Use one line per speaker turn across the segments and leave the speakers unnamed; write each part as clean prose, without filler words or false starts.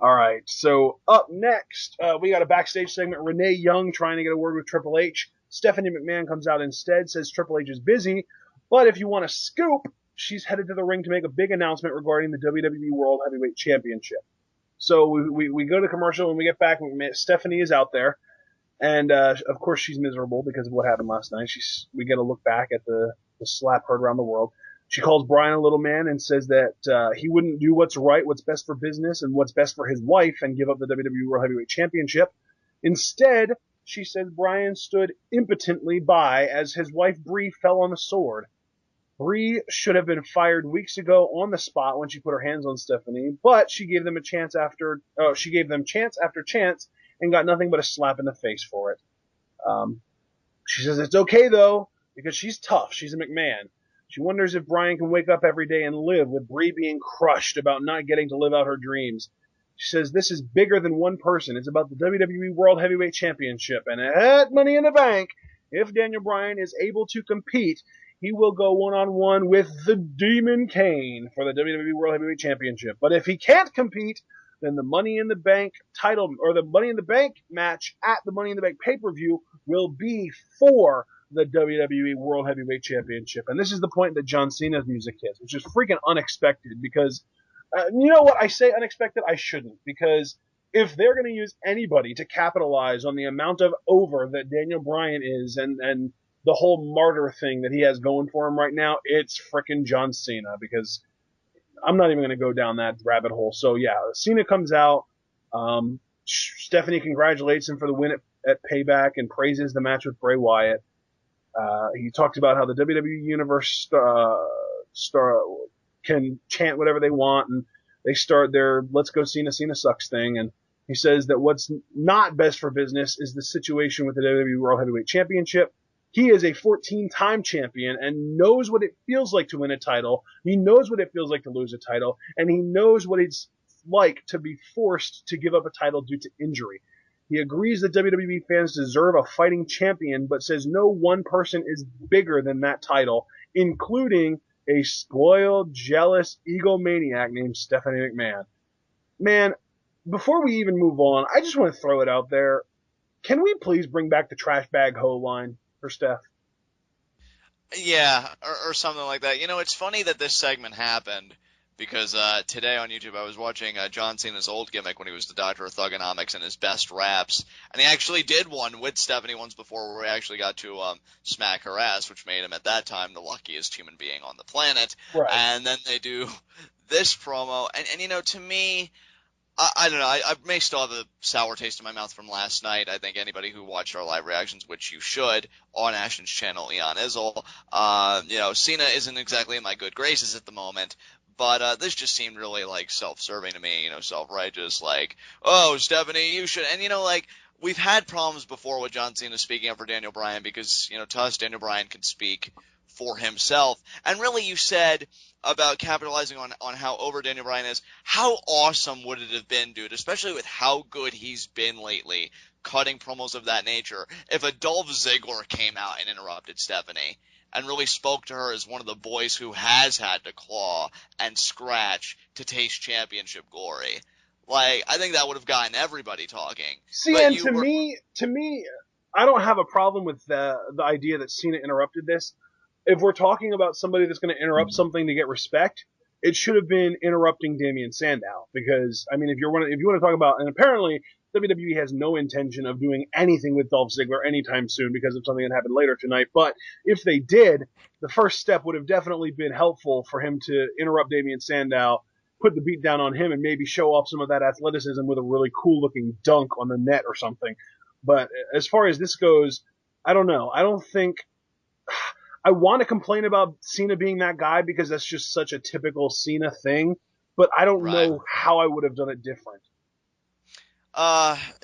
All right, so up next, we got a backstage segment. Renee Young trying to get a word with Triple H. Stephanie McMahon comes out instead, says Triple H is busy, but if you want a scoop, she's headed to the ring to make a big announcement regarding the WWE World Heavyweight Championship. So we go to commercial, and we get back. Stephanie is out there, and of course she's miserable because of what happened last night. We get a look back at the slap heard around the world. She calls Brian a little man and says that he wouldn't do what's right, what's best for business, and what's best for his wife and give up the WWE World Heavyweight Championship. Instead, she says Brian stood impotently by as his wife Bree fell on the sword. Bree should have been fired weeks ago on the spot when she put her hands on Stephanie, but she gave them chance after chance and got nothing but a slap in the face for it. She says it's okay though because she's tough. She's a McMahon. She wonders if Brian can wake up every day and live with Bree being crushed about not getting to live out her dreams. She says this is bigger than one person. It's about the WWE World Heavyweight Championship. And at Money in the Bank, if Daniel Bryan is able to compete, he will go one-on-one with the Demon Kane for the WWE World Heavyweight Championship. But if he can't compete, then the Money in the Bank title, or the Money in the Bank match at the Money in the Bank pay-per-view will be for the WWE World Heavyweight Championship. And this is the point that John Cena's music hits, which is freaking unexpected because, you know what, I say unexpected, I shouldn't, because if they're going to use anybody to capitalize on the amount of over that Daniel Bryan is and the whole martyr thing that he has going for him right now, it's freaking John Cena, because I'm not even going to go down that rabbit hole. So yeah, Cena comes out, Stephanie congratulates him for the win at Payback and praises the match with Bray Wyatt. He talked about how the WWE Universe can chant whatever they want, and they start their "Let's go Cena, Cena sucks" thing. And he says that what's not best for business is the situation with the WWE World Heavyweight Championship. He is a 14-time champion and knows what it feels like to win a title. He knows what it feels like to lose a title, and he knows what it's like to be forced to give up a title due to injury. He agrees that WWE fans deserve a fighting champion, but says no one person is bigger than that title, including a spoiled, jealous egomaniac named Stephanie McMahon. Man, before we even move on, I just want to throw it out there. Can we please bring back the trash bag hoe line for Steph?
Yeah, or something like that. You know, it's funny that this segment happened because today on YouTube I was watching John Cena's old gimmick when he was the Doctor of Thugonomics and his best raps, and he actually did one with Stephanie once before where he actually got to smack her ass, which made him at that time the luckiest human being on the planet.
Right.
And then they do this promo, and you know, to me, I don't know. I may still have a sour taste in my mouth from last night. I think anybody who watched our live reactions, which you should, on Ashton's channel, Eon Izzle, you know, Cena isn't exactly in my good graces at the moment, but this just seemed really, like, self-serving to me, you know, self-righteous, like, oh, Stephanie, you should, and, you know, like, we've had problems before with John Cena speaking up for Daniel Bryan because, you know, to us, Daniel Bryan can speak for himself. And really, you said about capitalizing on how over Daniel Bryan is, how awesome would it have been, dude, especially with how good he's been lately, cutting promos of that nature, if a Dolph Ziggler came out and interrupted Stephanie and really spoke to her as one of the boys who has had to claw and scratch to taste championship glory. Like, I think that would have gotten everybody talking.
See,
but
and to me, I don't have a problem with the idea that Cena interrupted this. If we're talking about somebody that's going to interrupt something to get respect, it should have been interrupting Damian Sandow. Because, I mean, if you want to talk about, and apparently WWE has no intention of doing anything with Dolph Ziggler anytime soon because of something that happened later tonight. But if they did, the first step would have definitely been helpful for him to interrupt Damian Sandow, put the beat down on him, and maybe show off some of that athleticism with a really cool looking dunk on the net or something. But as far as this goes, I don't know. I don't think I want to complain about Cena being that guy because that's just such a typical Cena thing, but I don't know how I would have done it different.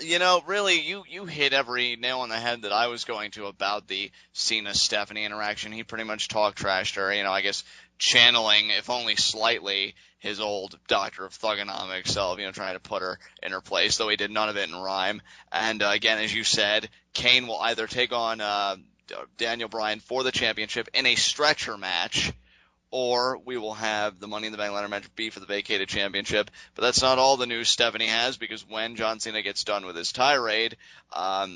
You know, really, you hit every nail on the head that I was going to about the Cena-Stephanie interaction. He pretty much talked trash to her, you know, I guess channeling, if only slightly, his old Doctor of Thugonomics self, you know, trying to put her in her place, though he did none of it in rhyme. And again, as you said, Kane will either take on Daniel Bryan for the championship in a stretcher match, or we will have the Money in the Bank ladder match be for the vacated championship. But that's not all the news Stephanie has, because when John Cena gets done with his tirade,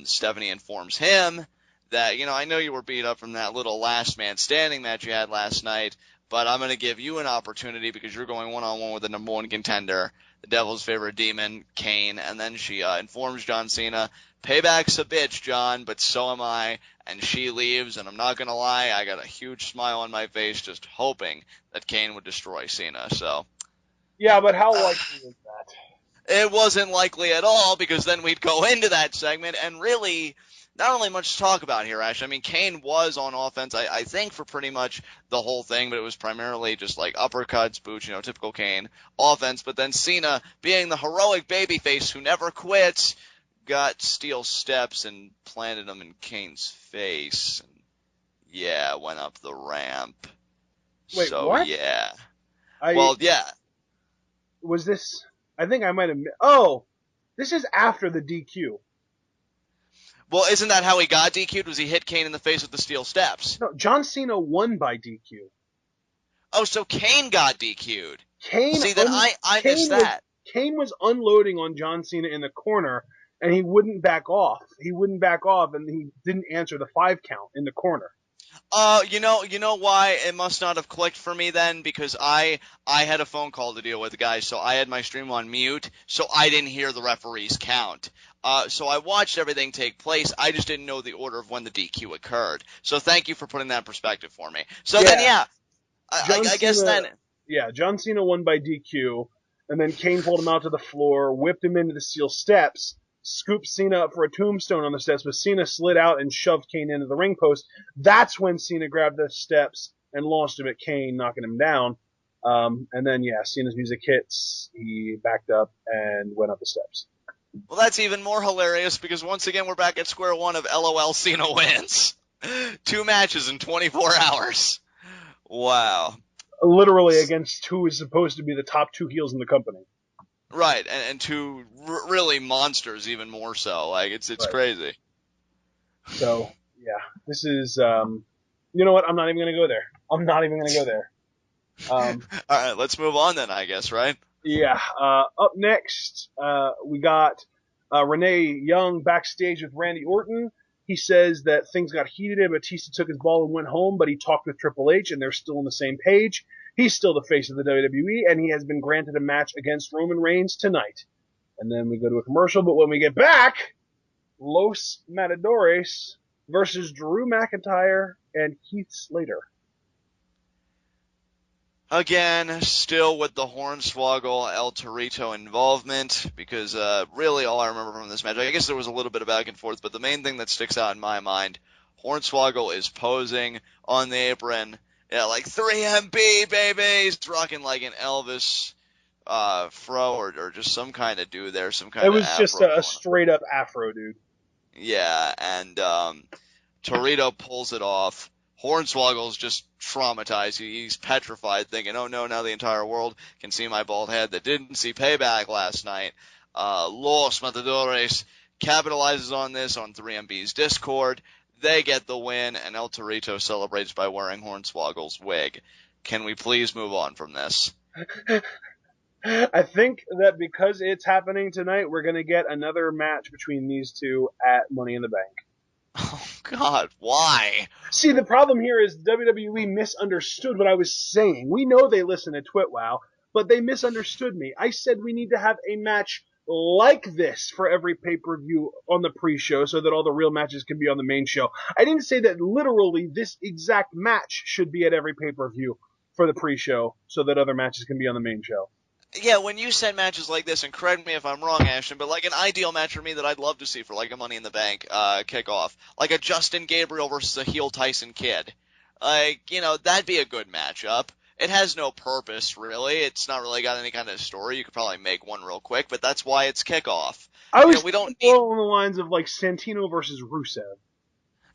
Stephanie informs him that, I know you were beat up from that little last man standing match you had last night, but I'm going to give you an opportunity because you're going one-on-one with the number one contender, the Devil's favorite demon, Kane. And then she informs John Cena, payback's a bitch, John, but so am I. And she leaves, and I'm not going to lie, I got a huge smile on my face just hoping that Kane would destroy Cena. So
Yeah, but how likely is that?
it wasn't likely at all, because then we'd go into that segment and really not really much to talk about here, Ash. I mean, Kane was on offense, I think, for pretty much the whole thing, but it was primarily just like uppercuts, boots, typical Kane offense. But then Cena, being the heroic babyface who never quits, got steel steps and planted them in Kane's face. And went up the ramp.
Wait,
So,
what?
yeah.
Was this? I think I might have. Oh, this is after the DQ.
Well, isn't that how he got DQ'd? Was he hit Kane in the face with the steel steps?
No, John Cena won by DQ.
Oh, so Kane got DQ'd.
Kane.
See, then I missed that.
Kane was unloading on John Cena in the corner, and he wouldn't back off. And he didn't answer the 5 count in the corner.
You know why it must not have clicked for me then? Because I had a phone call to deal with, guys, so I had my stream on mute, so I didn't hear the referee's count. So I watched everything take place. I just didn't know the order of when the DQ occurred. So thank you for putting that in perspective for me. So then, I guess then.
Yeah, John Cena won by DQ, and then Kane pulled him out to the floor, whipped him into the steel steps, scooped Cena up for a tombstone on the steps, but Cena slid out and shoved Kane into the ring post. That's when Cena grabbed the steps and launched him at Kane, knocking him down. And then, Cena's music hits. He backed up and went up the steps.
Well, that's even more hilarious, because once again we're back at square one of LOL Cena wins. 2 matches in 24 hours. Wow.
Literally against who is supposed to be the top 2 heels in the company.
Right, and 2 really monsters, even more so. Like, it's right. Crazy.
So, this is, you know what? I'm not even going to go there.
All right, let's move on then, I guess, right?
Yeah. Up next, we got Renee Young backstage with Randy Orton. He says that things got heated and Batista took his ball and went home, but he talked with Triple H and they're still on the same page. He's still the face of the WWE, and he has been granted a match against Roman Reigns tonight. And then we go to a commercial, but when we get back, Los Matadores versus Drew McIntyre and Heath Slater.
Again, still with the Hornswoggle El Torito involvement, because really all I remember from this match, I guess there was a little bit of back and forth, but the main thing that sticks out in my mind, Hornswoggle is posing on the apron, like 3MB, baby, he's rocking like an Elvis fro or just some kind of dude there, some kind of
It was just a straight up afro, dude.
Yeah, and Torito pulls it off. Hornswoggle's just traumatized. He's petrified, thinking, oh no, now the entire world can see my bald head that didn't see Payback last night. Los Matadores capitalizes on this on 3MB's Discord. They get the win, and El Torito celebrates by wearing Hornswoggle's wig. Can we please move on from this?
I think that because it's happening tonight, we're going to get another match between these two at Money in the Bank.
Oh, God, why?
See, the problem here is WWE misunderstood what I was saying. We know they listen to TwitWow, but they misunderstood me. I said we need to have a match like this for every pay-per-view on the pre-show so that all the real matches can be on the main show. I didn't say that literally this exact match should be at every pay-per-view for the pre-show so that other matches can be on the main show.
Yeah, when you said matches like this, and correct me if I'm wrong, Ashton, but like an ideal match for me that I'd love to see for like a Money in the Bank kickoff, like a Justin Gabriel versus a heel Tyson Kidd. Like, that'd be a good matchup. It has no purpose, really. It's not really got any kind of story. You could probably make one real quick, but that's why it's kickoff.
I was along the lines of like Santino versus Rusev.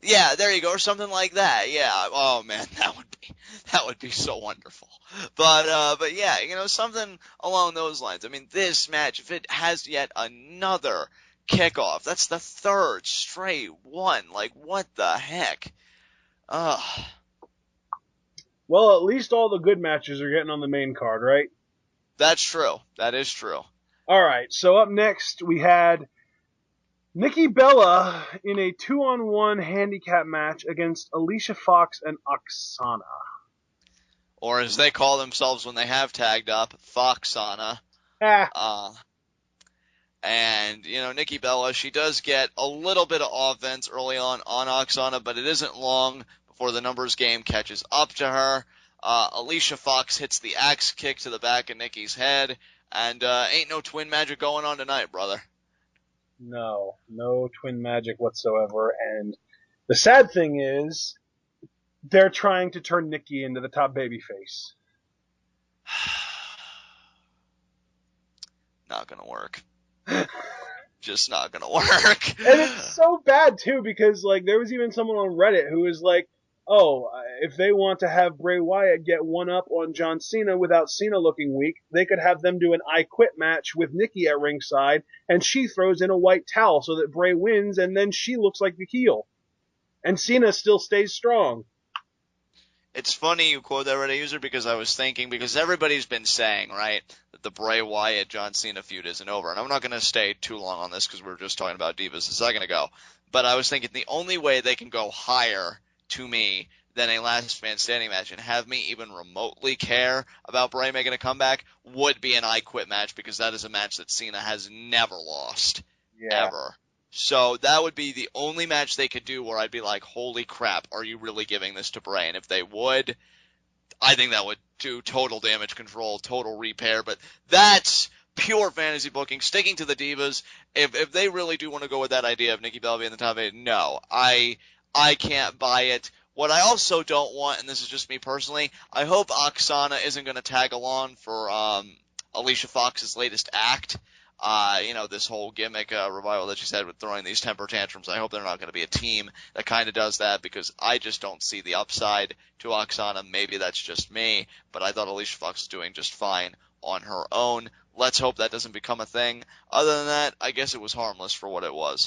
Yeah, there you go, or something like that. Yeah. Oh man, that would be so wonderful. But yeah, something along those lines. I mean, this match, if it has yet another kickoff, that's the 3rd straight one. Like, what the heck? Ugh.
Well, at least all the good matches are getting on the main card, right?
That's true. That is true.
All right, so up next we had Nikki Bella in a 2-on-1 handicap match against Alicia Fox and Oksana.
Or as they call themselves when they have tagged up, Foxana.
Ah.
And, Nikki Bella, she does get a little bit of offense early on Oksana, but it isn't long before the numbers game catches up to her. Alicia Fox hits the axe kick to the back of Nikki's head, and ain't no twin magic going on tonight, brother.
No twin magic whatsoever. And the sad thing is, they're trying to turn Nikki into the top babyface.
Not gonna work. Just not gonna work.
And it's so bad too, because there was even someone on Reddit who was like, oh, if they want to have Bray Wyatt get one up on John Cena without Cena looking weak, they could have them do an I Quit match with Nikki at ringside, and she throws in a white towel so that Bray wins, and then she looks like the heel. And Cena still stays strong.
It's funny you quote that Reddit user because I was thinking, because everybody's been saying, right, that the Bray Wyatt John Cena feud isn't over. And I'm not going to stay too long on this because we were just talking about Divas a second ago. But I was thinking the only way they can go higher to me than a last man standing match and have me even remotely care about Bray making a comeback would be an I Quit match, because that is a match that Cena has never lost.
Yeah.
Ever. So that would be the only match they could do where I'd be like, holy crap, are you really giving this to Bray? And if they would, I think that would do total damage control, total repair. But that's pure fantasy booking, sticking to the Divas. If they really do want to go with that idea of Nikki Bella being the top 8, no, I can't buy it. What I also don't want, and this is just me personally, I hope Oksana isn't going to tag along for Alicia Fox's latest act. This whole gimmick revival that she's had with throwing these temper tantrums. I hope they're not going to be a team that kind of does that, because I just don't see the upside to Oksana. Maybe that's just me, but I thought Alicia Fox was doing just fine on her own. Let's hope that doesn't become a thing. Other than that, I guess it was harmless for what it was.